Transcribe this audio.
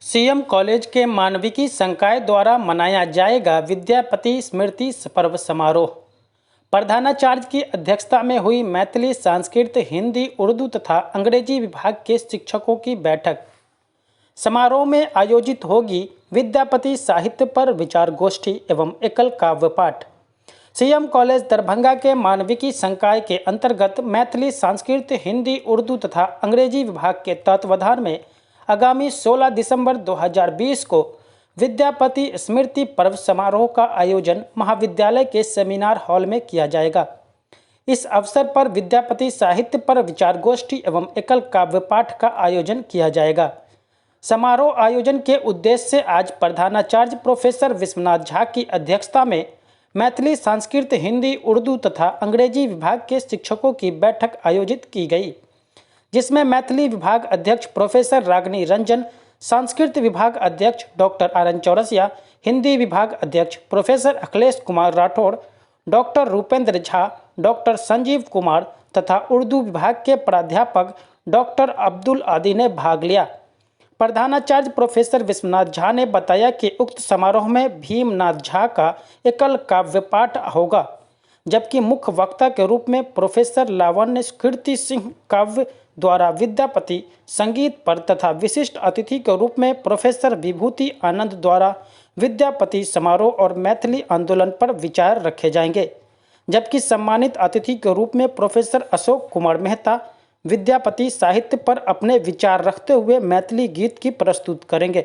CM college के मानविकी संकाय द्वारा मनाया जाएगा विद्यापति स्मृति पर्व समारोह। प्रधानाचार्य की अध्यक्षता में हुई मैथिली, संस्कृत, हिंदी, उर्दू तथा अंग्रेजी विभाग के शिक्षकों की बैठक। समारोह में आयोजित होगी विद्यापति साहित्य पर विचार गोष्ठी एवं एकल काव्य पाठ। सीएम कॉलेज दरभंगा के मानविकी संकाय के अंतर्गत मैथिली, संस्कृत, हिंदी, उर्दू तथा अंग्रेजी विभाग के तत्वावधान में आगामी 16 दिसंबर 2020 को विद्यापति स्मृति पर्व समारोह का आयोजन महाविद्यालय के सेमिनार हॉल में किया जाएगा। इस अवसर पर विद्यापति साहित्य पर विचार गोष्ठी एवं एकल काव्य पाठ का आयोजन किया जाएगा। समारोह आयोजन के उद्देश्य से आज प्रधानाचार्य प्रोफेसर विश्वनाथ झा की अध्यक्षता में मैथिली, संस्कृत, हिंदी, उर्दू तथा अंग्रेजी विभाग के शिक्षकों की बैठक आयोजित की गई, जिसमें मैथिली विभाग अध्यक्ष प्रोफेसर रागिनी रंजन, संस्कृत विभाग अध्यक्ष doctor R N Chaurasia, Hindi विभाग अध्यक्ष professor Akhilesh Kumar Rathore, doctor Rupendra Jha, doctor Sanjeev Kumar तथा उर्दू विभाग के प्राध्यापक डॉक्टर अब्दुल आदि ने भाग लिया। प्रधानाचार्य प्रोफेसर विश्वनाथ झा ने बताया कि उक्त समारोह में भीमनाथ झा का एकल काव्य पाठ होगा, जबकि मुख्य वक्ता के रूप में प्रोफेसर लावण्य कीर्ति सिंह काव्य द्वारा विद्यापति संगीत पर तथा विशिष्ट अतिथि के रूप में प्रोफेसर विभूति आनंद द्वारा विद्यापति समारोह और मैथिली आंदोलन पर विचार रखे जाएंगे, जबकि सम्मानित अतिथि के रूप में प्रोफेसर अशोक कुमार मेहता विद्यापति साहित्य पर अपने विचार रखते हुए मैथिली गीत की प्रस्तुत करेंगे।